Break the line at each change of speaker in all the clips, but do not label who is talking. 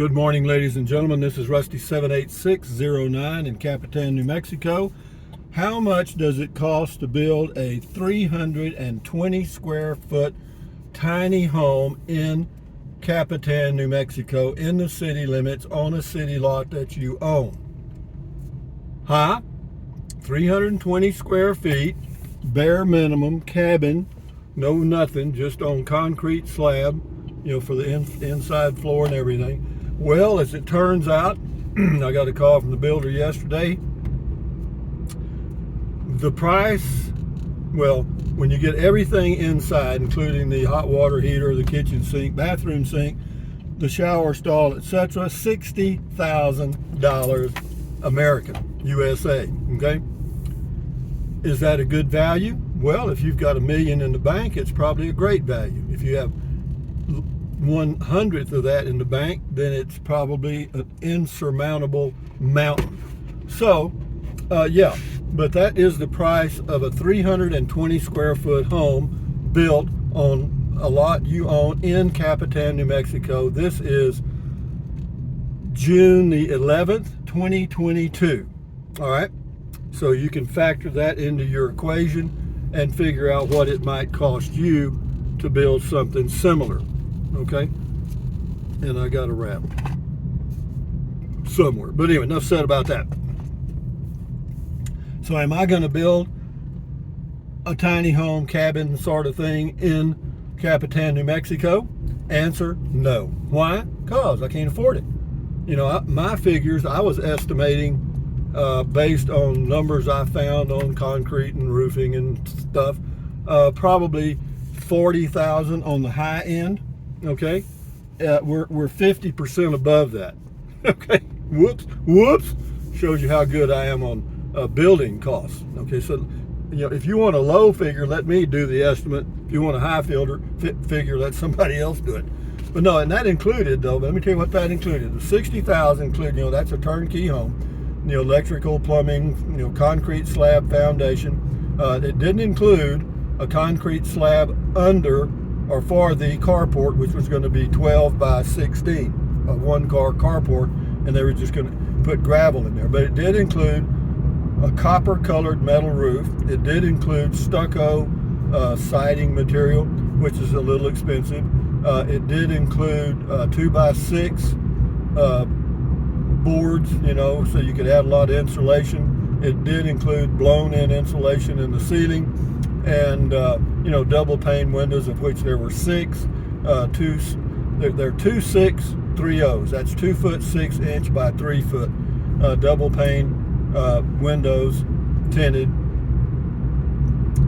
Good morning, ladies and gentlemen. This is Rusty 78609 in Capitan, New Mexico. How much does it cost to build a 320 square foot tiny home in Capitan, New Mexico, in the city limits, on a city lot that you own? 320 square feet, bare minimum, cabin, no nothing, just on concrete slab, for the inside floor and everything. Well, as it turns out, I got a call from the builder yesterday. The price, well, when you get everything inside, including the hot water heater, the kitchen sink, bathroom sink, the shower stall, etc., $60,000 American, USA, okay? Is that a good value? Well, if you've got $1 million in the bank, it's probably a great value. If you have 1/100th of that in the bank, then it's probably an insurmountable mountain. So, yeah, but that is the price of a 320 square foot home built on a lot you own in Capitan, New Mexico. This is June the 11th, 2022. All right, so you can factor that into your equation and figure out what it might cost you to build something similar. Okay, and I got a wrap somewhere, but anyway, enough said about that. So am I going to build a tiny home cabin sort of thing in Capitan, New Mexico? Answer, no. Why? Because I can't afford it. My figures, I was estimating based on numbers I found on concrete and roofing and stuff, probably $40,000 on the high end. Okay, we're 50% above that. Okay, whoops, shows you how good I am on building costs. Okay, so if you want a low figure, let me do the estimate. If you want a high figure, let somebody else do it. But no, and that included, though, let me tell you what that included. The $60,000 included, that's a turnkey home, electrical, plumbing, concrete slab foundation. It didn't include a concrete slab under or for the carport, which was going to be 12 by 16, a one-car carport, and they were just going to put gravel in there. But it did include a copper-colored metal roof. It did include stucco siding material, which is a little expensive. It did include 2x6 boards, so you could add a lot of insulation. It did include blown-in insulation in the ceiling, and double pane windows, of which there were 6. They're 2.630s. That's 2 foot 6 inch by 3 foot double pane windows, tinted.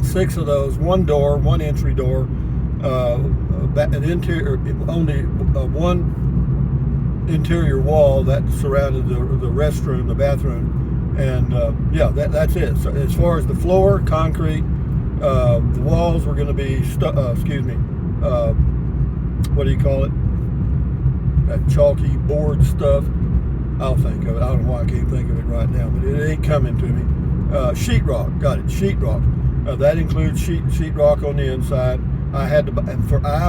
6 of those, 1 door, 1 entry door, an interior, only one interior wall that surrounded the restroom, the bathroom, and yeah, that's it. So as far as the floor, concrete. The walls were going to be, what do you call it? That chalky board stuff. I'll think of it. I don't know why I can't think of it right now, but it ain't coming to me. Sheetrock, got it, sheetrock. That includes sheetrock on the inside. I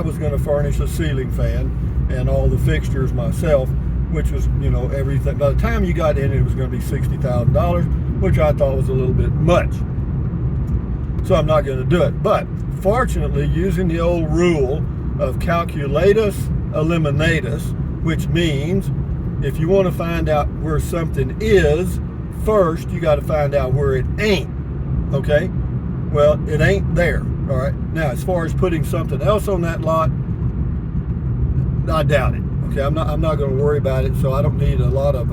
was going to furnish a ceiling fan and all the fixtures myself, which was, everything. By the time you got in, it was going to be $60,000, which I thought was a little bit much. So I'm not going to do it. But fortunately, using the old rule of calculatus eliminatus, which means if you want to find out where something is, first you got to find out where it ain't. Okay? Well, it ain't there. All right. Now, as far as putting something else on that lot, I doubt it. Okay, I'm not going to worry about it. So I don't need a lot of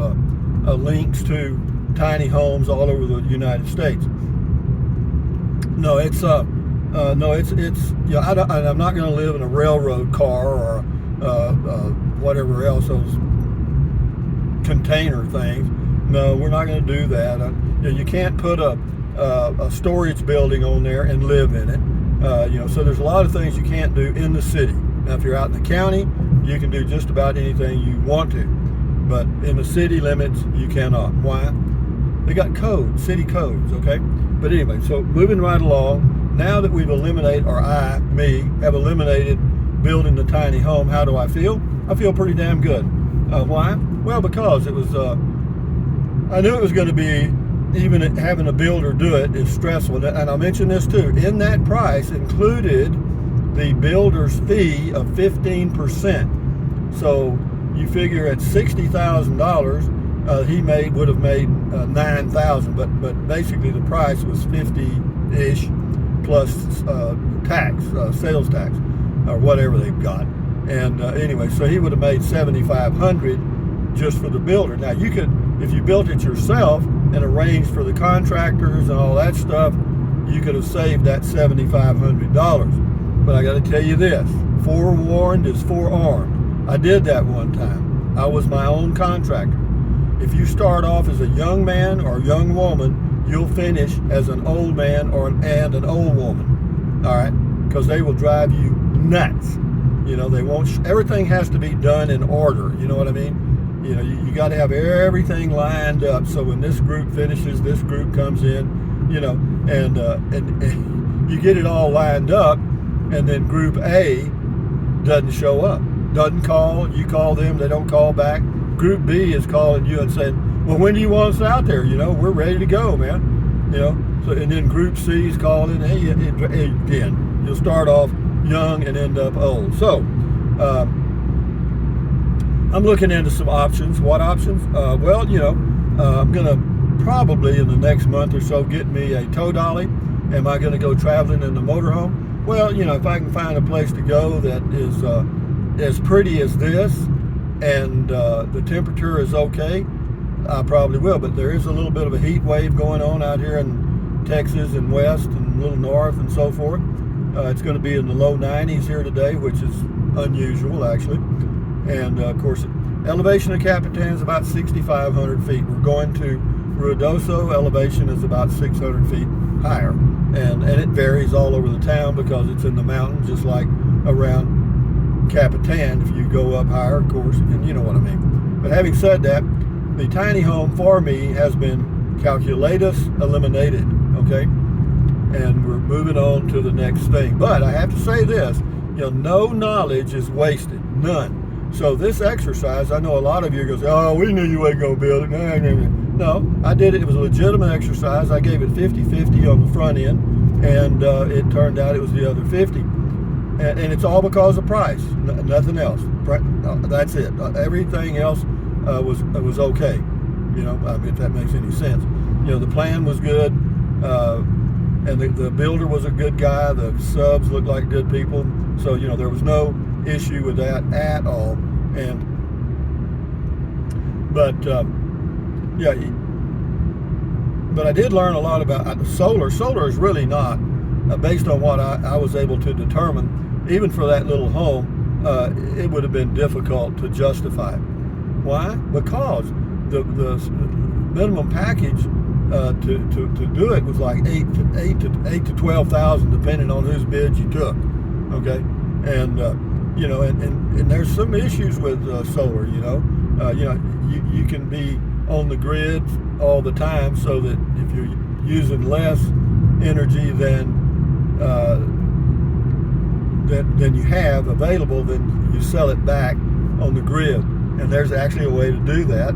links to tiny homes all over the United States. No, it's I'm not going to live in a railroad car or whatever else, those container things. No, we're not going to do that. You can't put a storage building on there and live in it. So there's a lot of things you can't do in the city. Now, if you're out in the county, you can do just about anything you want to, but in the city limits, you cannot. Why? They got codes, city codes, okay? But anyway, so moving right along, now that we've eliminated, or me, have eliminated building the tiny home, how do I feel? I feel pretty damn good. Why? Well, because it was. I knew it was going to be, even having a builder do it is stressful. And I'll mention this too. In that price included the builder's fee of 15%. So you figure at $60,000, he would have made $9,000. But basically the price was 50-ish plus tax, sales tax, or whatever they've got. And anyway, so he would have made $7,500 just for the builder. Now you could, if you built it yourself and arranged for the contractors and all that stuff, you could have saved that $7,500. But I got to tell you this: forewarned is forearmed. I did that one time. I was my own contractor. If you start off as a young man or young woman, you'll finish as an old man and an old woman. All right, because they will drive you nuts. You know, they won't. Everything has to be done in order. You know what I mean? You know, you got to have everything lined up. So when this group finishes, this group comes in. You know, and you get it all lined up, and then Group A doesn't show up, doesn't call. You call them, they don't call back. Group B is calling you and saying, "Well, when do you want us out there? You know, we're ready to go, man." You know, so and then Group C is calling. Hey, again, you'll start off young and end up old. So I'm looking into some options. What options? Well, you know, I'm gonna probably in the next month or so get me a tow dolly. Am I going to go traveling in the motorhome? Well, you know, if I can find a place to go that is as pretty as this, and the temperature is okay, I probably will. But there is a little bit of a heat wave going on out here in Texas and west and a little north and so forth. It's going to be in the low 90s here today, which is unusual actually. And of course, elevation of Capitan is about 6,500 feet. We're going to Ruidoso. Elevation is about 600 feet higher, and it varies all over the town because it's in the mountains, just like around Capitan. If you go up higher, of course, and you know what I mean. But having said that, the tiny home for me has been calculatus eliminated, okay? And we're moving on to the next thing. But I have to say this, you know, no knowledge is wasted, none. So this exercise, I know a lot of you goes, "Oh, we knew you weren't going to build it." No, I did it. It was a legitimate exercise. I gave it 50-50 on the front end, and it turned out it was the other 50. And it's all because of price, nothing else. That's it. Everything else was okay. You know, if that makes any sense. You know, the plan was good, and the builder was a good guy. The subs looked like good people. So, you know, there was no issue with that at all. Yeah, but I did learn a lot about solar. Solar is really not, based on what I was able to determine, even for that little home, it would have been difficult to justify. Why? Because the minimum package to do it was like $8,000 to $12,000, depending on whose bid you took. Okay, and you know, and there's some issues with solar. You know, you can be on the grid all the time, so that if you're using less energy than you have available, then you sell it back on the grid. And there's actually a way to do that.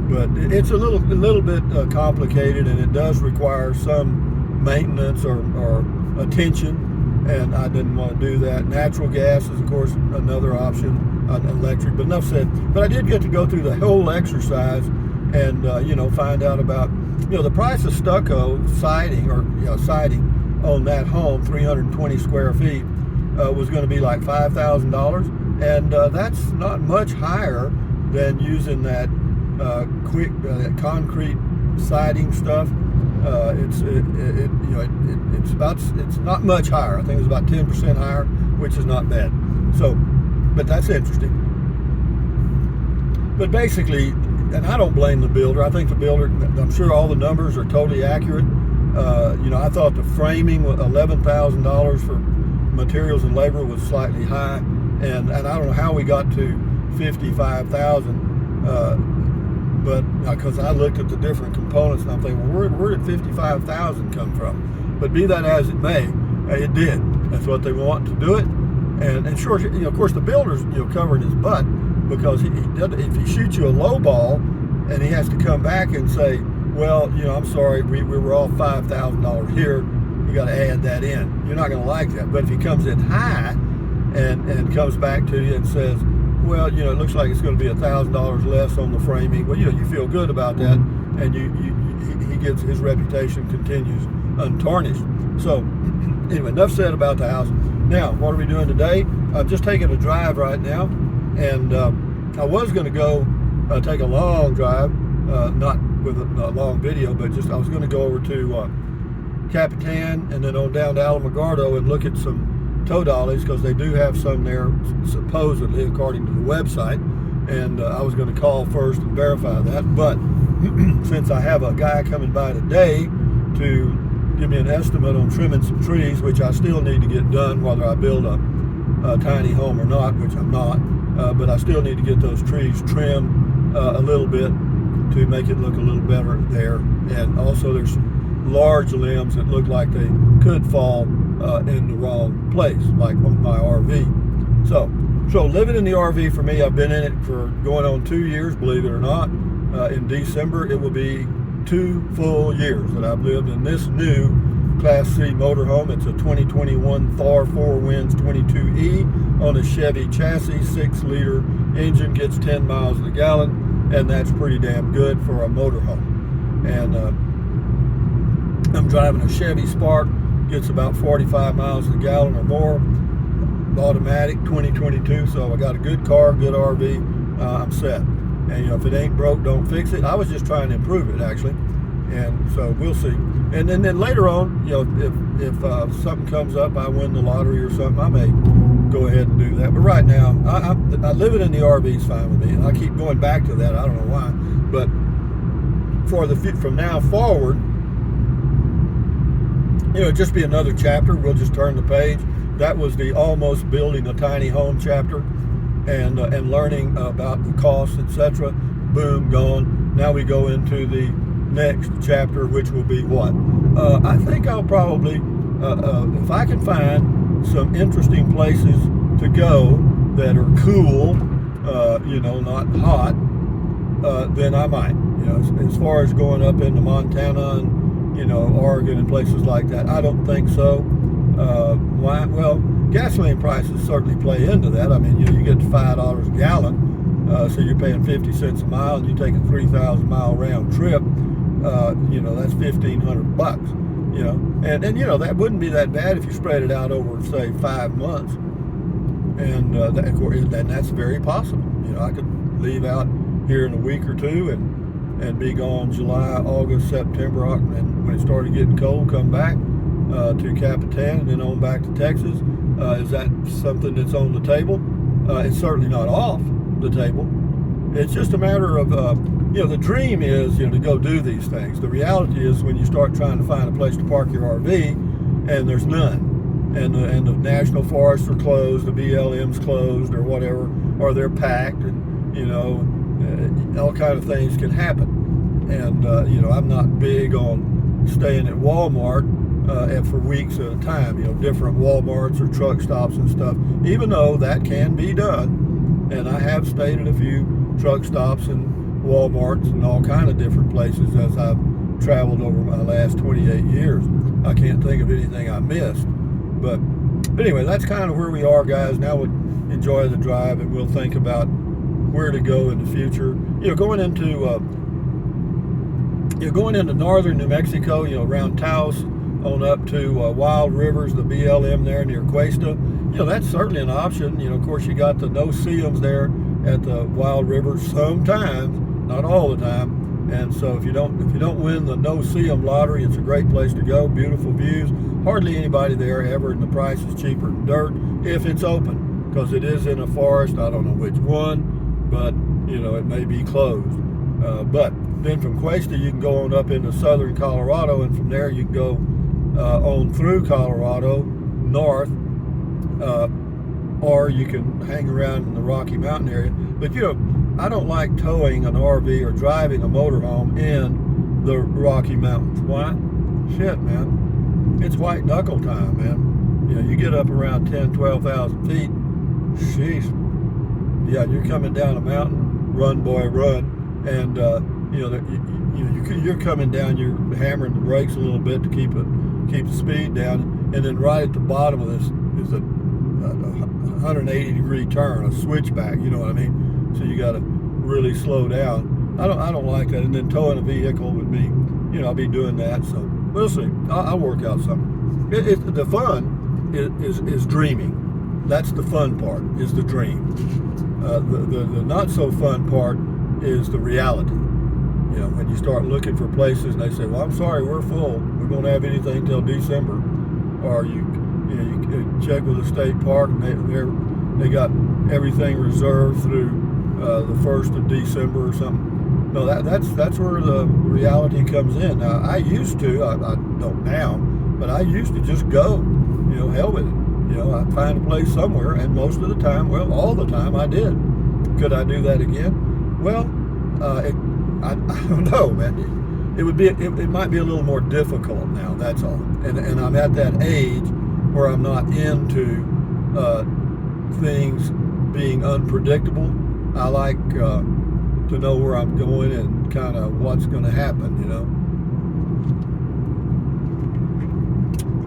But it's a little bit complicated, and it does require some maintenance or attention. And I didn't want to do that. Natural gas is, of course, another option, electric, but enough said. But I did get to go through the whole exercise and, you know, find out about, you know, the price of stucco siding on that home, 320 square feet, was going to be like $5,000. And that's not much higher than using that quick concrete siding stuff. It's not much higher. I think it's about 10% higher, which is not bad. So, but that's interesting. But basically, and I don't blame the builder. I think the builder, I'm sure all the numbers are totally accurate. You know, I thought the framing with $11,000 for materials and labor was slightly high, and I don't know how we got to $55,000. But because I looked at the different components and I'm thinking, well, where did $55,000 come from? But be that as it may, it did. That's what they want to do it. And sure, you know, of course, the builder's, you know, covering his butt, because if he shoots you a low ball and he has to come back and say, well, I'm sorry, we were all $5,000 here, we got to add that in. You're not going to like that. But if he comes in high and comes back to you and says, well, it looks like it's going to be $1,000 less on the framing. Well, you feel good about that, and he gets, his reputation continues untarnished. So anyway, enough said about the house. Now, what are we doing today? I'm just taking a drive right now, and I was going to go take a long drive, not with a long video, but just I was going to go over to Capitan and then on down to Alamogordo and look at some tow dollies, because they do have some there, supposedly, according to the website. And I was going to call first and verify that. But since I have a guy coming by today to give me an estimate on trimming some trees, which I still need to get done, whether I build a tiny home or not, which I'm not, but I still need to get those trees trimmed a little bit to make it look a little better there. And also there's some large limbs that look like they could fall in the wrong place, like on my RV. So living in the RV for me, I've been in it for going on 2 years, believe it or not. In December, it will be 2 full years that I've lived in this new Class C motorhome. It's a 2021 Thor 4 Winds 22E on a Chevy chassis, 6-liter engine, gets 10 miles a gallon, and that's pretty damn good for a motorhome. And I'm driving a Chevy Spark, gets about 45 miles a gallon or more, automatic, 2022. So I got a good car, good RV, I'm set. And if it ain't broke, don't fix it. I was just trying to improve it, actually, and so we'll see. And then later on, if something comes up, I win the lottery or something, I may go ahead and do that. But right now, I living in the RV is fine with me, and I keep going back to that. I don't know why, but from now forward, just be another chapter. We'll just turn the page. That was the almost building a tiny home chapter, and learning about the costs, etc. Boom, gone. Now we go into the next chapter, which will be what? I think I'll probably, if I can find some interesting places to go that are cool, not hot, then I might. As far as going up into Montana and Oregon and places like that, I don't think so. Why? Well, gasoline prices certainly play into that. I mean, you get $5 a gallon, so you're paying 50 cents a mile, and you take a 3,000 mile round trip. That's $1,500. And that wouldn't be that bad if you spread it out over, say, 5 months. And that's very possible. I could leave out here in a week or two and be gone July, August, September, and when it started getting cold, come back to Capitan and then on back to Texas. Is that something that's on the table? It's certainly not off the table. It's just a matter of, the dream is, to go do these things. The reality is when you start trying to find a place to park your RV and there's none, and the national forests are closed, the BLM's closed or whatever, or they're packed, and, all kind of things can happen. And, I'm not big on staying at Walmart for weeks at a time, different Walmarts or truck stops and stuff, even though that can be done. And I have stayed at a few truck stops and Walmarts and all kind of different places as I've traveled over my last 28 years. I can't think of anything I missed. But anyway, that's kind of where we are, guys. Now we'll enjoy the drive, and we'll think about where to go in the future. Going into northern New Mexico, around Taos, on up to Wild Rivers, the BLM there near Cuesta. That's certainly an option. Of course, you got the no-see-ums there at the Wild Rivers sometimes, not all the time. And so if you don't win the no-see-um lottery, it's a great place to go. Beautiful views. Hardly anybody there ever, and the price is cheaper than dirt if it's open, because it is in a forest. I don't know which one, but it may be closed. But then from Cuesta, you can go on up into southern Colorado, and from there you can go on through Colorado north, or you can hang around in the Rocky Mountain area. But I don't like towing an RV or driving a motorhome in the Rocky Mountains. Why? Shit, man, it's white knuckle time, man. You get up around 10, 12,000 feet, sheesh, Yeah, you're coming down a mountain, run, boy, run. And, you're coming down, you're hammering the brakes a little bit to keep the speed down. And then right at the bottom of this is a 180-degree turn, a switchback, you know what I mean? So you got to really slow down. I don't like that. And then towing a vehicle would be, I'll be doing that. So we'll see. I'll work out something. The fun is dreaming. That's the fun part, is the dream. The not so fun part is the reality. When you start looking for places and they say, well, I'm sorry, we're full. We won't have anything till December. Or you check with the state park and they got everything reserved through the 1st of December or something. No, that's where the reality comes in. Now, I used to, I don't now, but I used to just go, hell with it. I'd find a place somewhere, and most of the time, well, all the time I did. Could I do that again? Well, I don't know, man. It might be a little more difficult now, that's all. And I'm at that age where I'm not into things being unpredictable. I like to know where I'm going and kind of what's going to happen,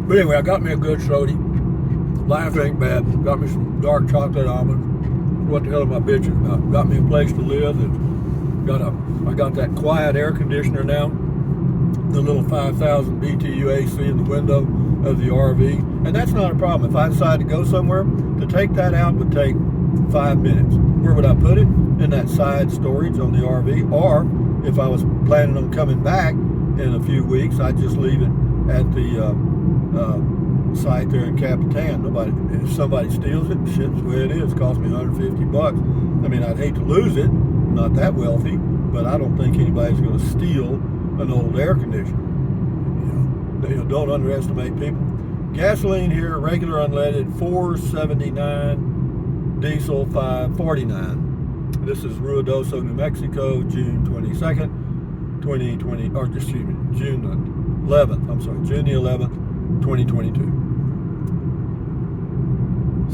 But anyway, I got me a good soda. Life ain't bad. Got me some dark chocolate almond. What the hell am I bitching about? Got me a place to live. I got that quiet air conditioner now. The little 5,000 BTU AC in the window of the RV. And that's not a problem. If I decide to go somewhere, to take that out would take 5 minutes. Where would I put it? In that side storage on the RV. Or if I was planning on coming back in a few weeks, I'd just leave it at the site there in Capitan. If somebody steals it, shit's the way it is. It cost me $150. I mean, I'd hate to lose it. I'm not that wealthy, but I don't think anybody's going to steal an old air conditioner. Don't underestimate people. Gasoline here, regular unleaded, $4.79, diesel $5.49. This is Ruidoso, New Mexico, June 22nd, 2020, or excuse me, June the 11th, 2022.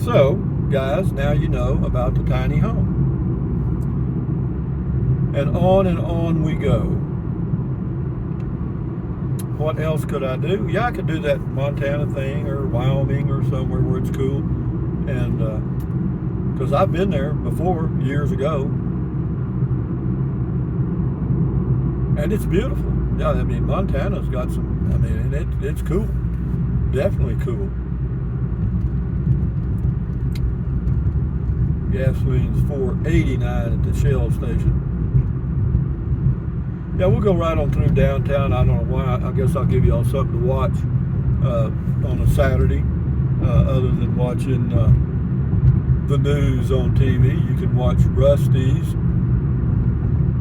So, guys, now you know about the tiny home. And on we go. What else could I do? Yeah, I could do that Montana thing or Wyoming or somewhere where it's cool. And because I've been there before, years ago. And it's beautiful. Yeah, I mean, Montana's got some, it's cool. Definitely cool. Gasoline's $4.89 at the Shell station. Yeah, we'll go right on through downtown. I don't know why. I guess I'll give you all something to watch on a Saturday, other than watching the news on TV. You can watch Rusty's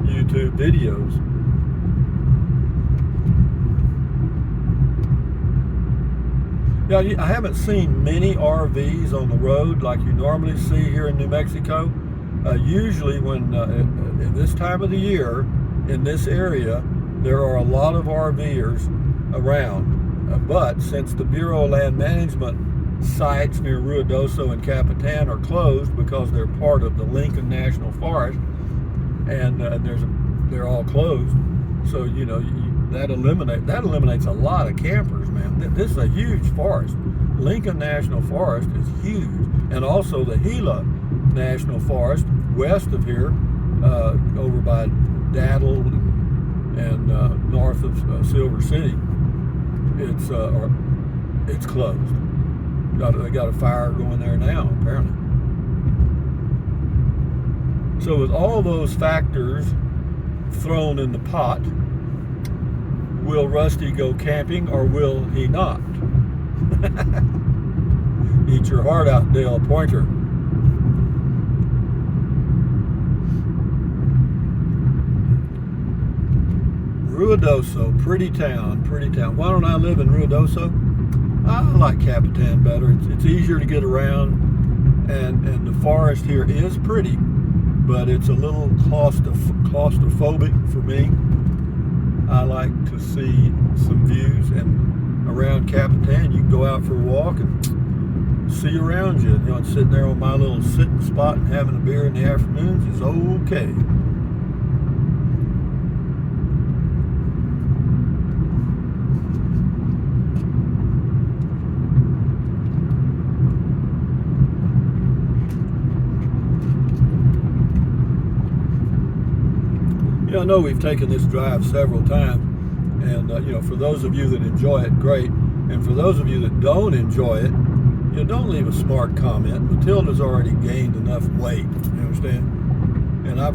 YouTube videos. Yeah, I haven't seen many RVs on the road like you normally see here in New Mexico. Usually when, in this time of the year, in this area, there are a lot of RVers around. But since the Bureau of Land Management sites near Ruidoso and Capitan are closed because they're part of the Lincoln National Forest, and they're all closed, so that eliminates a lot of campers, man. This is a huge forest. Lincoln National Forest is huge, and also the Gila National Forest west of here, over by Daddle and north of Silver City. It's closed. They got a fire going there now, apparently. So with all those factors thrown in the pot, will Rusty go camping or will he not? Eat your heart out, Dale Pointer. Ruidoso, pretty town. Why don't I live in Ruidoso? I like Capitan better. It's easier to get around, and the forest here is pretty, but it's a little claustrophobic for me. I like to see some views, and around Capitan you can go out for a walk and see around you. You know, and sitting there on my little sitting spot and having a beer in the afternoons is okay. I know we've taken this drive several times, and for those of you that enjoy it, great. And for those of you that don't enjoy it, don't leave a smart comment. Matilda's already gained enough weight. You understand? And I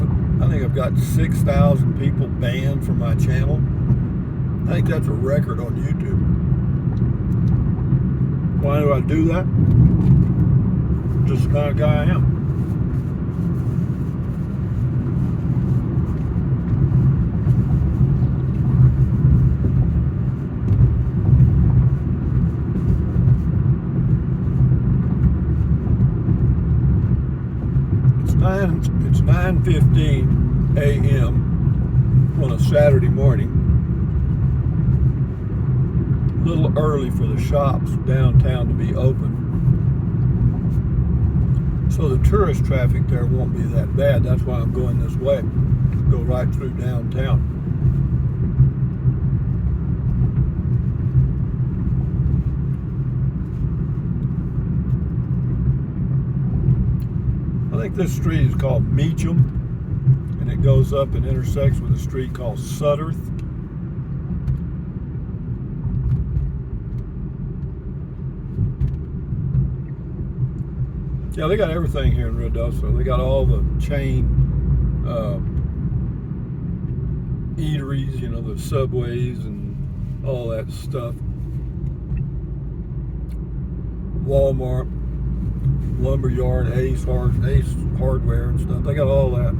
think I've got 6,000 people banned from my channel. I think that's a record on YouTube. Why do I do that? Just the kind of guy I am. It's 9:15 a.m. on a Saturday morning. A little early for the shops downtown to be open. So the tourist traffic there won't be that bad. That's why I'm going this way. Go right through downtown. I think this street is called Meacham, and it goes up and intersects with a street called Sutterth. Yeah, they got everything here in Ruidoso. They got all the chain eateries, the Subways and all that stuff. Walmart, Lumberyard, Ace Hardware and stuff. They got all that.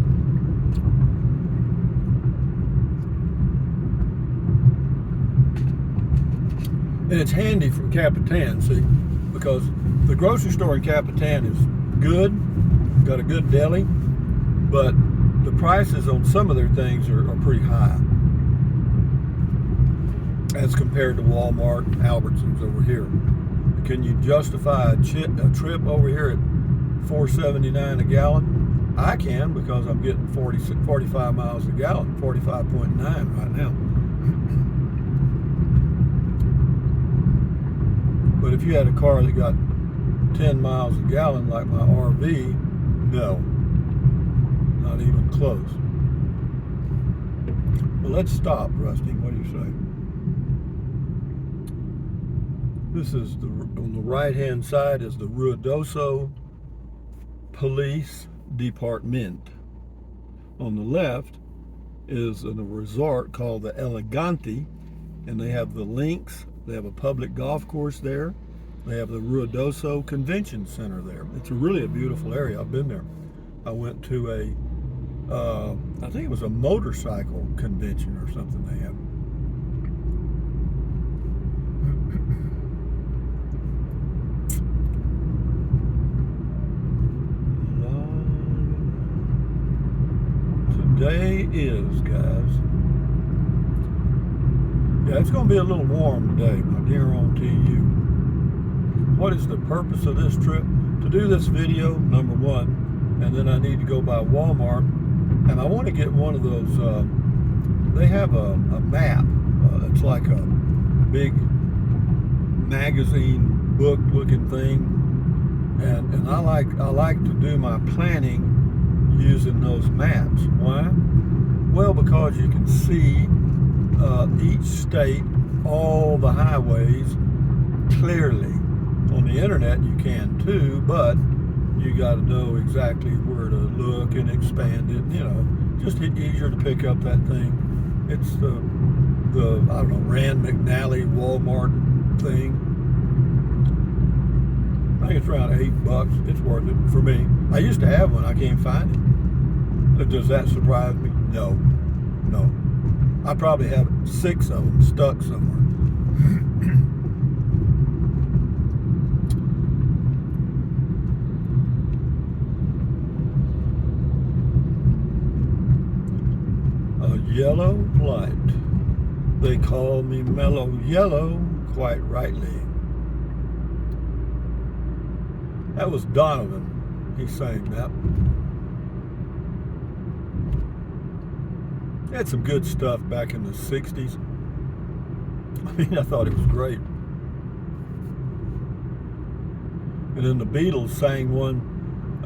And it's handy from Capitan, see, because the grocery store in Capitan is good, got a good deli, but the prices on some of their things are pretty high as compared to Walmart and Albertsons over here. Can you justify a trip over here at $4.79 a gallon? I can, because I'm getting 45 miles a gallon, 45.9 right now. But if you had a car that got 10 miles a gallon like my RV, no, not even close. Well, let's stop, Rusty. What do you say? This is on the right-hand side is the Ruidoso Police Department. On the left is a resort called the Elegante, and they have the links. They have a public golf course there. They have the Ruidoso Convention Center there. It's really a beautiful area. I've been there. I went to I think it was a motorcycle convention or something they have. Today is, guys. Yeah, it's going to be a little warm today, I guarantee you. What is the purpose of this trip? To do this video, number one, and then I need to go by Walmart, and I want to get one of those, they have a map. It's like a big magazine book looking thing, and I like to do my planning using those maps. Why? Well, because you can see each state, all the highways clearly. On the internet you can too, but you got to know exactly where to look and expand it. Just easier to pick up that thing. It's the I don't know, Rand McNally Walmart thing. I think it's around $8. It's worth it for me. I used to have one. I can't find it. Does that surprise me? No. I probably have 6 of them stuck somewhere. A yellow light. They call me mellow yellow, quite rightly. That was Donovan. He sang that. He had some good stuff back in the 60s. I mean, I thought it was great. And then the Beatles sang one,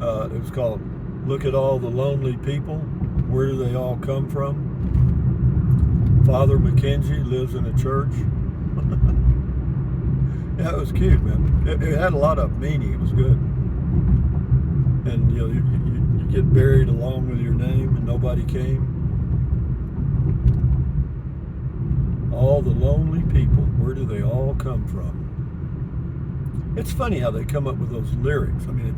it was called Look at All the Lonely People. Where do they all come from? Father McKenzie lives in a church. Yeah, it was cute, man. It had a lot of meaning. It was good. And you know, you get buried along with your name, and nobody came. All the lonely people, where do they all come from? It's funny how they come up with those lyrics. I mean,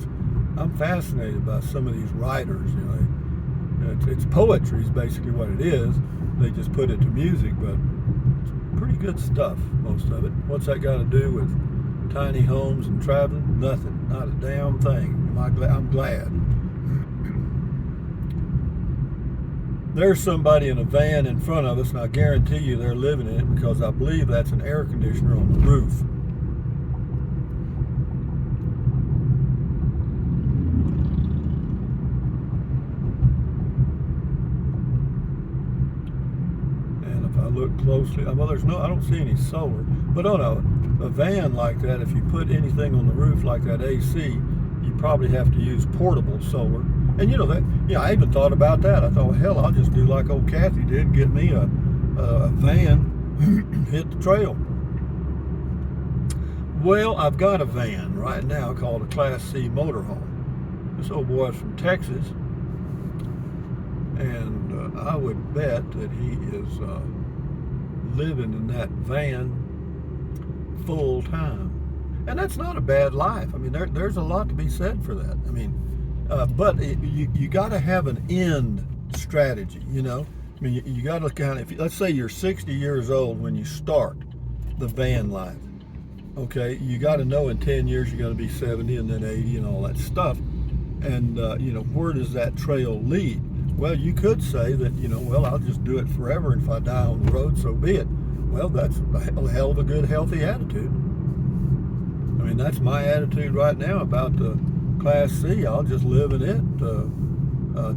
I'm fascinated by some of these writers. You know, it's poetry is basically what it is. They just put it to music, but it's pretty good stuff, most of it. What's that got to do with tiny homes and traveling? Nothing, not a damn thing. I'm glad. There's somebody in a van in front of us, and I guarantee you they're living in it because I believe that's an air conditioner on the roof. And if I look closely, well, I don't see any solar. But on a van like that, if you put anything on the roof like that AC, you probably have to use portable solar. And you know that, I even thought about that. I thought, well, hell, I'll just do like old Kathy did and get me a van, hit the trail. Well, I've got a van right now called a Class C motorhome. This old boy's from Texas, and I would bet that he is living in that van full time. And that's not a bad life. I mean, there's a lot to be said for that. I mean, but you got to have an end strategy, you know. I mean, you got to kind of, let's say you're 60 years old when you start the van life. Okay, you got to know in 10 years you're going to be 70 and then 80 and all that stuff. And, you know, where does that trail lead? Well, you could say that, well, I'll just do it forever, and if I die on the road, so be it. Well, that's a hell of a good, healthy attitude. I mean, that's my attitude right now about the Class C. I'll just live in it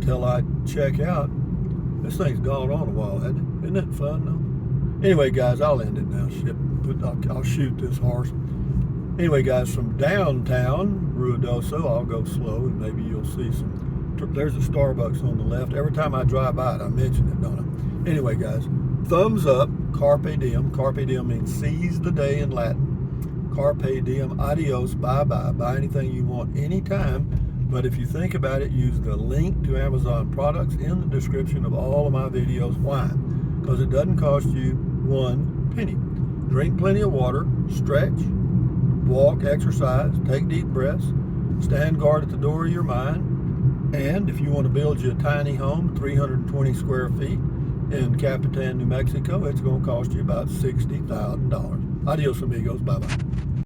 till I check out. This thing's gone on a while, hasn't it? Isn't it fun, though? Anyway, guys, I'll end it now. Shit, I'll shoot this horse. Anyway, guys, from downtown Ruidoso, I'll go slow, and maybe you'll see some. There's a Starbucks on the left. Every time I drive by it, I mention it, don't I? Anyway, guys, thumbs up, carpe diem. Carpe diem means seize the day in Latin. Carpe diem, adios, bye-bye. Buy anything you want anytime. But if you think about it, use the link to Amazon products in the description of all of my videos. Why? Because it doesn't cost you one penny. Drink plenty of water, stretch, walk, exercise, take deep breaths, stand guard at the door of your mind. And if you want to build you a tiny home, 320 square feet in Capitan, New Mexico, it's going to cost you about $60,000. Adios, amigos. Bye-bye.